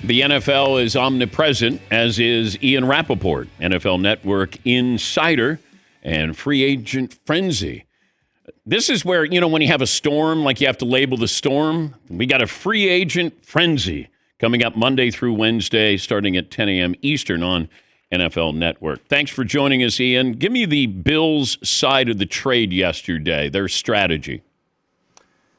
The NFL is omnipresent, as is Ian Rapoport, NFL Network insider and free agent frenzy. This is where, when you have a storm, like you have to label the storm, we got a free agent frenzy coming up Monday through Wednesday, starting at 10 a.m. Eastern on NFL Network. Thanks for joining us, Ian. Give me the Bills' side of the trade yesterday, their strategy.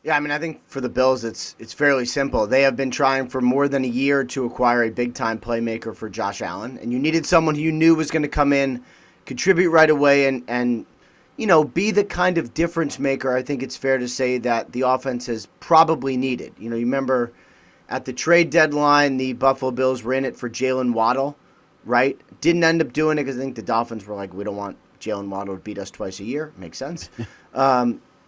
Yeah, I think for the Bills, it's fairly simple. They have been trying for more than a year to acquire a big-time playmaker for Josh Allen, and you needed someone who you knew was going to come in, contribute right away, and be the kind of difference maker I think it's fair to say that the offense has probably needed. You remember at the trade deadline, the Buffalo Bills were in it for Jalen Waddle, right? Didn't end up doing it because I think the Dolphins were like, we don't want Jalen Waddle to beat us twice a year. Makes sense.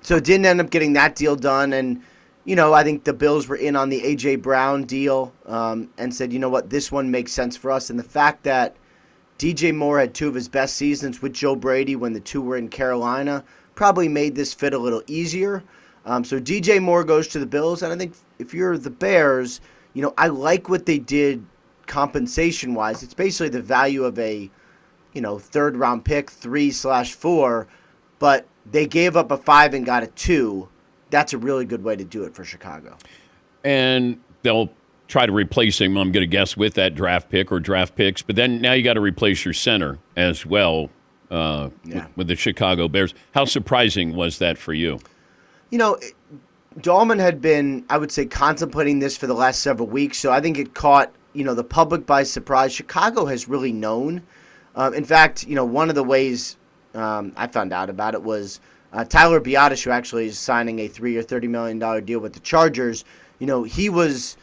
So didn't end up getting that deal done. And, I think the Bills were in on the A.J. Brown deal and said, you know what, this one makes sense for us. And the fact that DJ Moore had two of his best seasons with Joe Brady when the two were in Carolina probably made this fit a little easier. So DJ Moore goes to the Bills. And I think if you're the Bears, I like what they did compensation-wise. It's basically the value of a, third-round pick, 3/4, but they gave up a 5 and got a 2. That's a really good way to do it for Chicago. And they'll try to replace him, I'm going to guess, with that draft pick or draft picks. But then now you got to replace your center as well with the Chicago Bears. How surprising was that for you? Dahlman had been, I would say, contemplating this for the last several weeks. So I think it caught, the public by surprise. Chicago has really known. In fact, one of the ways I found out about it was Tyler Biadasz, who actually is signing a 3-year, $30 million deal with the Chargers. He was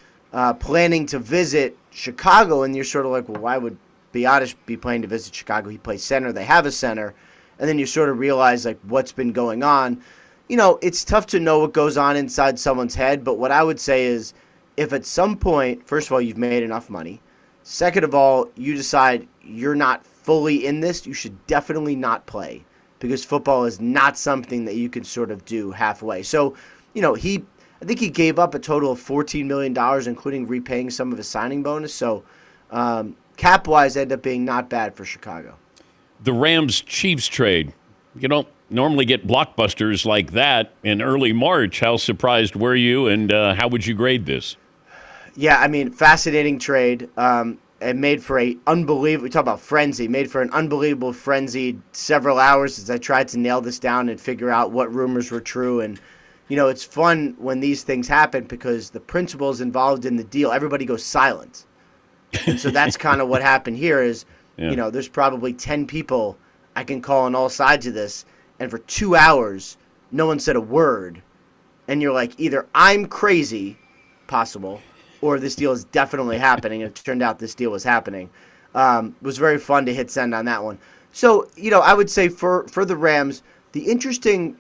planning to visit Chicago, and you're sort of like, well, why would Biadasz be planning to visit Chicago? He plays center. They have a center. And then you sort of realize, like, what's been going on. It's tough to know what goes on inside someone's head, but what I would say is if at some point, first of all, you've made enough money, second of all, you decide you're not fully in this, you should definitely not play because football is not something that you can sort of do halfway. So, I think he gave up a total of $14 million, including repaying some of his signing bonus. So, cap-wise, ended up being not bad for Chicago. The Rams-Chiefs trade, you don't normally get blockbusters like that in early March. How surprised were you, and how would you grade this? Yeah, fascinating trade. It made for a unbelievable, we talk about frenzy, made for an unbelievable frenzy several hours as I tried to nail this down and figure out what rumors were true. And, it's fun when these things happen because the principals involved in the deal, everybody goes silent. And so that's kind of what happened here is, there's probably 10 people I can call on all sides of this. And for 2 hours, no one said a word. And you're like, either I'm crazy, possible, or this deal is definitely happening. And it turned out this deal was happening. It was very fun to hit send on that one. So, I would say for the Rams, the interesting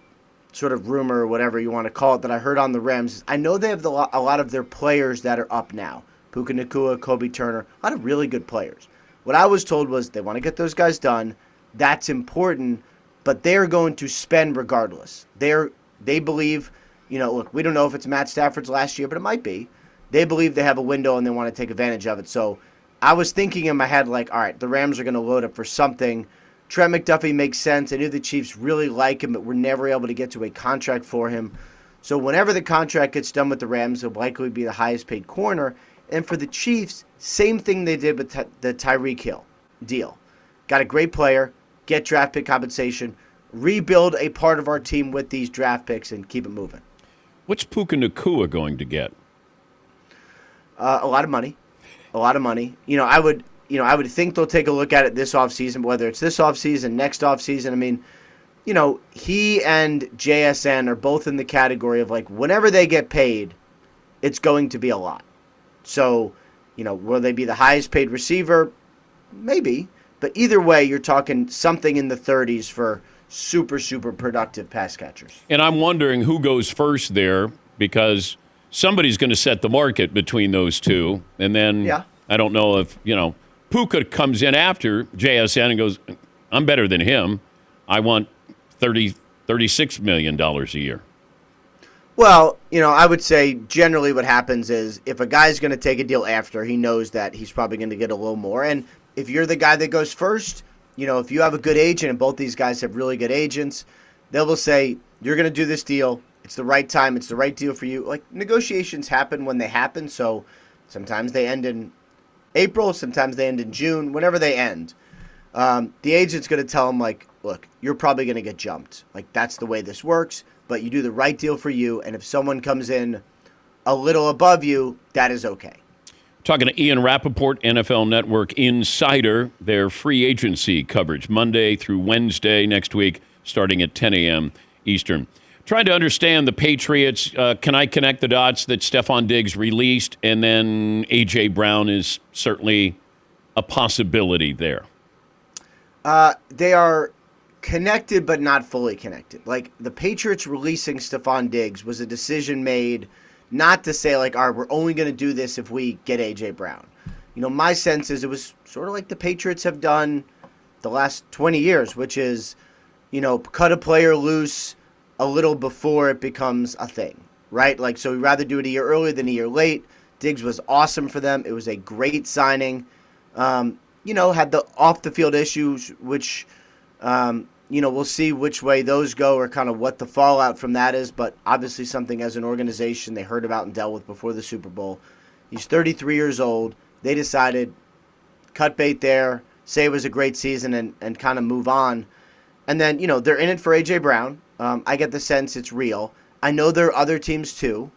sort of rumor or whatever you want to call it that I heard on the Rams is I know they have a lot of their players that are up now. Puka Nacua, Kobe Turner, a lot of really good players. What I was told was they want to get those guys done. That's important, but they're going to spend regardless. They believe, look, we don't know if it's Matt Stafford's last year, but it might be. They believe they have a window and they want to take advantage of it. So I was thinking in my head, like, all right, the Rams are going to load up for something. Trent McDuffie makes sense. I knew the Chiefs really like him, but were never able to get to a contract for him. So whenever the contract gets done with the Rams, he'll likely be the highest paid corner. And for the Chiefs, same thing they did with the Tyreek Hill deal. Got a great player, get draft pick compensation, rebuild a part of our team with these draft picks, and keep it moving. What's Puka Nacua going to get? A lot of money. I would think they'll take a look at it this offseason, whether it's this offseason, next offseason. He and JSN are both in the category of, like, whenever they get paid, it's going to be a lot. So, will they be the highest paid receiver? Maybe. But either way, you're talking something in the 30s for super, super productive pass catchers. And I'm wondering who goes first there because somebody's going to set the market between those two. And then I don't know if, Puka comes in after JSN and goes, I'm better than him. I want $36 million a year. Well, I would say generally what happens is if a guy's going to take a deal after, he knows that he's probably going to get a little more. And if you're the guy that goes first, if you have a good agent, and both these guys have really good agents, they will say, you're going to do this deal. It's the right time. It's the right deal for you. Like, negotiations happen when they happen. So sometimes they end in April. Sometimes they end in June. Whenever they end, the agent's going to tell them, like, look, you're probably going to get jumped. Like, that's the way this works. But you do the right deal for you, and if someone comes in a little above you, that is okay. Talking to Ian Rapoport, NFL Network insider, their free agency coverage Monday through Wednesday next week, starting at 10 a.m. Eastern. Trying to understand the Patriots. Can I connect the dots that Stephon Diggs released, and then A.J. Brown is certainly a possibility there? They are connected, but not fully connected. Like, the Patriots releasing Stephon Diggs was a decision made not to say, like, all right, we're only going to do this if we get A.J. Brown. My sense is it was sort of like the Patriots have done the last 20 years, which is, cut a player loose a little before it becomes a thing, right? Like, so we'd rather do it a year early than a year late. Diggs was awesome for them. It was a great signing. Had the off-the-field issues, which we'll see which way those go or kind of what the fallout from that is, but obviously something as an organization they heard about and dealt with before the Super Bowl. He's 33 years old. They decided, cut bait there, say it was a great season and kind of move on. And then, they're in it for A.J. Brown. I get the sense it's real. I know there are other teams too.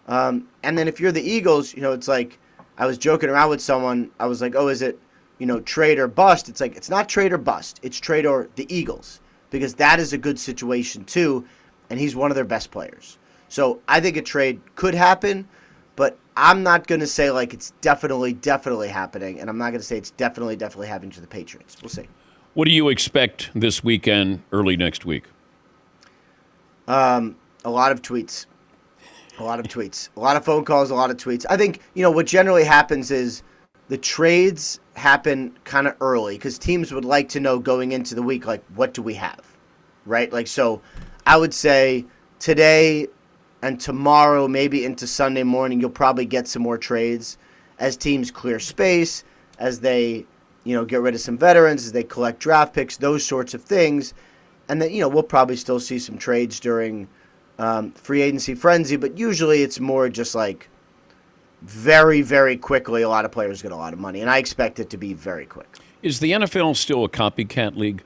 And then if you're the Eagles, it's like I was joking around with someone. I was like, oh, is it, trade or bust? It's like, it's not trade or bust. It's trade or the Eagles, because that is a good situation too, and he's one of their best players. So I think a trade could happen, but I'm not going to say like it's definitely happening, and I'm not going to say it's definitely happening to the Patriots. We'll see. What do you expect this weekend, early next week? A lot of tweets. A lot of phone calls, a lot of tweets. I think, what generally happens is the trades happen kind of early because teams would like to know going into the week, like, what do we have, right? Like, so I would say today and tomorrow, maybe into Sunday morning, you'll probably get some more trades as teams clear space, as they, get rid of some veterans, as they collect draft picks, those sorts of things. And then, we'll probably still see some trades during free agency frenzy, but usually it's more just like very, very quickly a lot of players get a lot of money, and I expect it to be very quick. Is the NFL still a copycat league?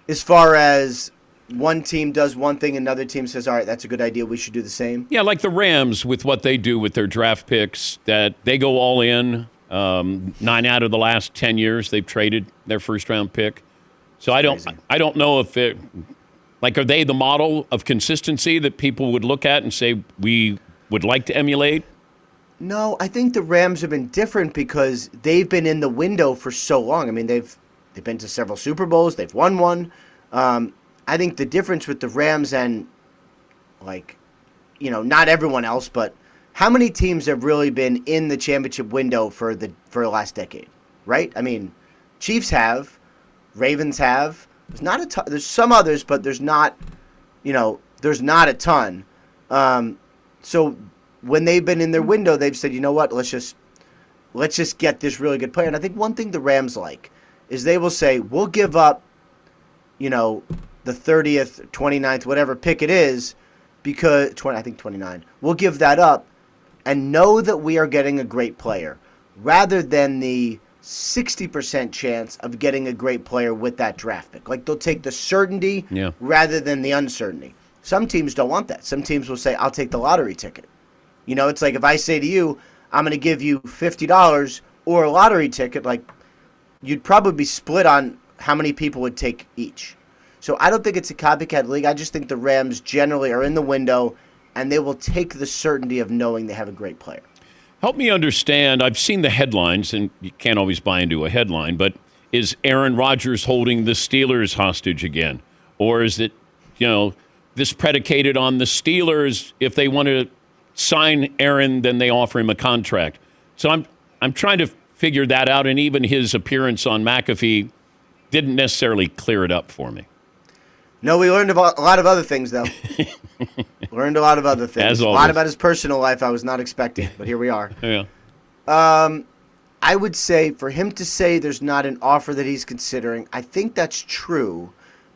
As far as one team does one thing, another team says, all right, that's a good idea, we should do the same? Yeah, like the Rams with what they do with their draft picks, that they go all in. 9 out of the last 10 years, they've traded their first-round pick. So I don't know if it, like, are they the model of consistency that people would look at and say we would like to emulate? No, I think the Rams have been different because they've been in the window for so long. I mean, they've been to several Super Bowls. They've won one. I think the difference with the Rams and, like, not everyone else, but how many teams have really been in the championship window for the last decade, right? I mean, Chiefs have, Ravens have. There's not a ton. There's some others, but there's not a ton. So when they've been in their window, they've said, you know what, let's just get this really good player. And I think one thing the Rams like is they will say, we'll give up, the 30th, 29th, whatever pick it is, because I think 29. We'll give that up and know that we are getting a great player rather than the 60% chance of getting a great player with that draft pick. Like, they'll take the certainty rather than the uncertainty. Some teams don't want that. Some teams will say, I'll take the lottery ticket. It's like if I say to you, I'm going to give you $50 or a lottery ticket, like, you'd probably be split on how many people would take each. So I don't think it's a copycat league. I just think the Rams generally are in the window, and they will take the certainty of knowing they have a great player. Help me understand. I've seen the headlines, and you can't always buy into a headline, but is Aaron Rodgers holding the Steelers hostage again? Or is it, this predicated on the Steelers, if they want to sign Aaron, then they offer him a contract? So I'm trying to figure that out, and even his appearance on McAfee didn't necessarily clear it up for me. No, we learned about a lot of other things, though. Learned a lot of other things. As a always. lot about his personal life I was not expecting, but here we are. Yeah. I would say for him to say there's not an offer that he's considering, I think that's true.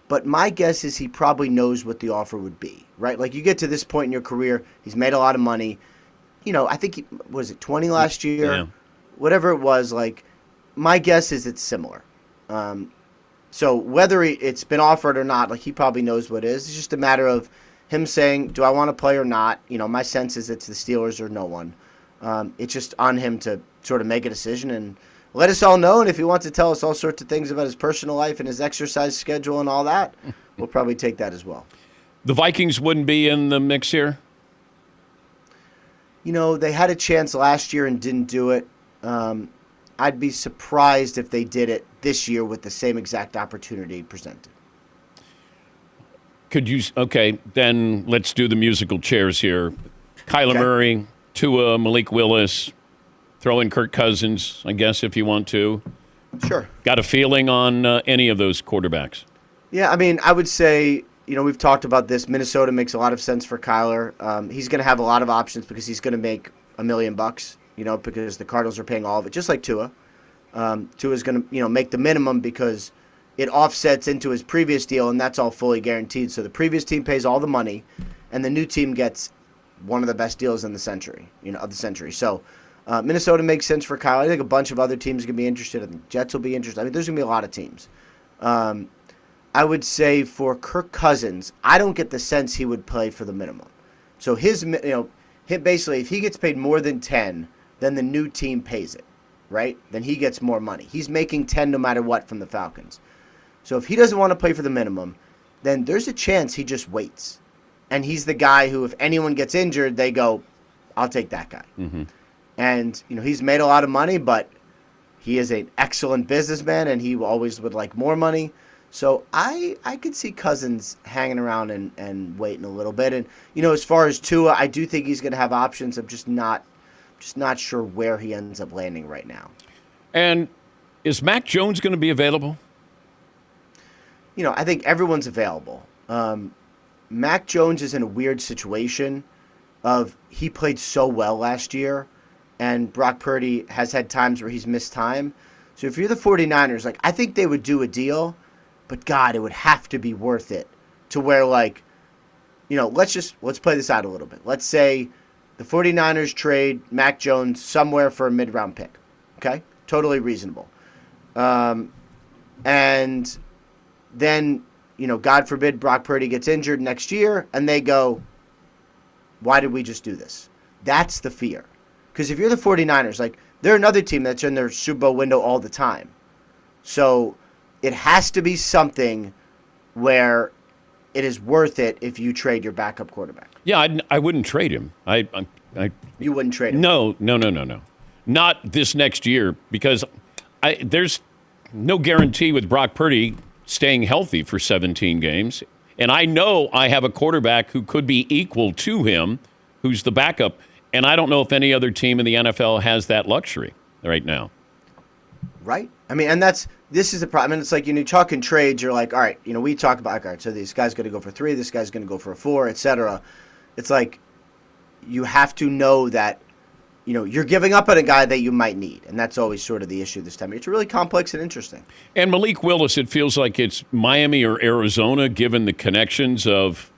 But my guess is he probably knows what the offer would be, right? Like you get to this point in your career, he's made a lot of money. I think was it 20 last year? Yeah. Whatever it was, like my guess is it's similar. So whether it's been offered or not, like he probably knows what it is. It's just a matter of him saying, do I want to play or not? My sense is it's the Steelers or no one. It's just on him to sort of make a decision and let us all know. And if he wants to tell us all sorts of things about his personal life and his exercise schedule and all that, we'll probably take that as well. The Vikings wouldn't be in the mix here? They had a chance last year and didn't do it. I'd be surprised if they did it this year with the same exact opportunity presented. Okay, then let's do the musical chairs here. Kyler Murray, Tua, Malik Willis, throw in Kirk Cousins, I guess, if you want to. Sure. Got a feeling on any of those quarterbacks? Yeah, I mean, I would say, we've talked about this. Minnesota makes a lot of sense for Kyler. He's going to have a lot of options because he's going to make $1 million, because the Cardinals are paying all of it, just like Tua. Tua's going to, make the minimum because it offsets into his previous deal, and that's all fully guaranteed. So the previous team pays all the money, and the new team gets one of the best deals in the century, of the century. So Minnesota makes sense for Kyle. I think a bunch of other teams are going to be interested. I think Jets will be interested. I mean, there's going to be a lot of teams. I would say for Kirk Cousins, I don't get the sense he would play for the minimum. So basically, if he gets paid more than 10, then the new team pays it, right? Then he gets more money. He's making 10 no matter what from the Falcons. So if he doesn't want to play for the minimum, then there's a chance he just waits. And he's the guy who, if anyone gets injured, they go, I'll take that guy. Mm-hmm. And, he's made a lot of money, but he is an excellent businessman, and he always would like more money. So I could see Cousins hanging around and waiting a little bit. And, as far as Tua, I do think he's going to have options. I'm just not sure where he ends up landing right now. And is Mac Jones going to be available? I think everyone's available. Mac Jones is in a weird situation of he played so well last year, and Brock Purdy has had times where he's missed time. So if you're the 49ers, I think they would do a deal, but God, it would have to be worth it to where, let's play this out a little bit. Let's say the 49ers trade Mac Jones somewhere for a mid-round pick. Okay? Totally reasonable. And then, God forbid Brock Purdy gets injured next year, and they go, why did we just do this? That's the fear. Because if you're the 49ers, they're another team that's in their Super Bowl window all the time. So it has to be something where it is worth it if you trade your backup quarterback. Yeah, I wouldn't trade him. You wouldn't trade him? No. Not this next year, because there's no guarantee with Brock Purdy staying healthy for 17 games. And I know I have a quarterback who could be equal to him, who's the backup. And I don't know if any other team in the NFL has that luxury right now. Right? I mean, and this is the problem. And it's like, you're talking trades, you're like, all right, we talk about, all right, so this guy's going to go for 3, this guy's going to go for a 4, etc. It's like, you have to know that, you're giving up on a guy that you might need. And that's always sort of the issue this time. It's really complex and interesting. And Malik Willis, it feels like it's Miami or Arizona, given the connections of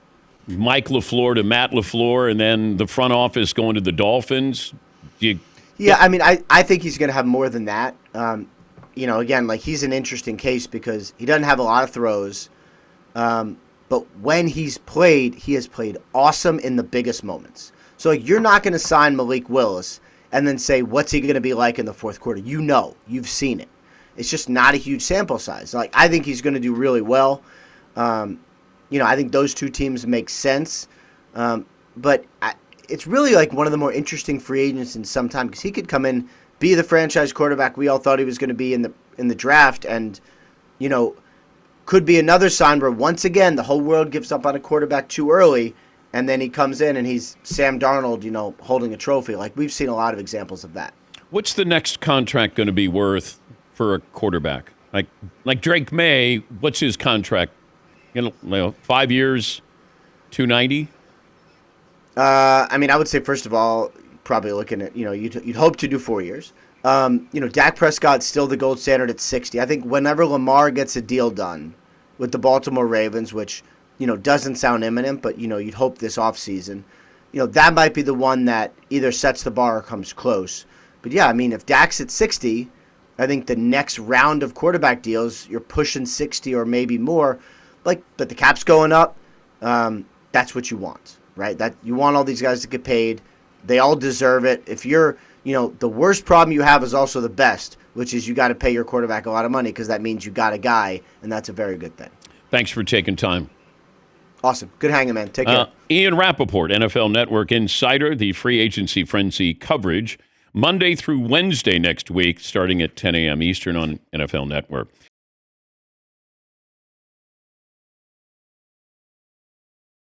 Mike LaFleur to Matt LaFleur, and then the front office going to the Dolphins. I mean, I think he's going to have more than that. Again, he's an interesting case because he doesn't have a lot of throws. But when he's played, he has played awesome in the biggest moments. So you're not going to sign Malik Willis and then say, what's he going to be like in the fourth quarter? You've seen it. It's just not a huge sample size. I think he's going to do really well. I think those two teams make sense. But it's really one of the more interesting free agents in some time because he could come in, be the franchise quarterback we all thought he was going to be in the draft, and could be another sign where once again the whole world gives up on a quarterback too early, and then he comes in and he's Sam Darnold, holding a trophy. We've seen a lot of examples of that. What's the next contract going to be worth for a quarterback? Like Drake May, what's his contract You know, 5 years, 290. I mean, I would say first of all, probably looking at you'd hope to do 4 years. Dak Prescott's still the gold standard at 60. I think whenever Lamar gets a deal done with the Baltimore Ravens, which doesn't sound imminent, but you'd hope this offseason, that might be the one that either sets the bar or comes close. But yeah, I mean, if Dak's at 60, I think the next round of quarterback deals, you're pushing 60 or maybe more. But the cap's going up. That's what you want, right? That you want all these guys to get paid. They all deserve it. If you're, the worst problem you have is also the best, which is you got to pay your quarterback a lot of money because that means you got a guy, and that's a very good thing. Thanks for taking time. Awesome. Good hanging, man. Take care. Ian Rapoport, NFL Network insider, the free agency frenzy coverage, Monday through Wednesday next week, starting at 10 a.m. Eastern on NFL Network.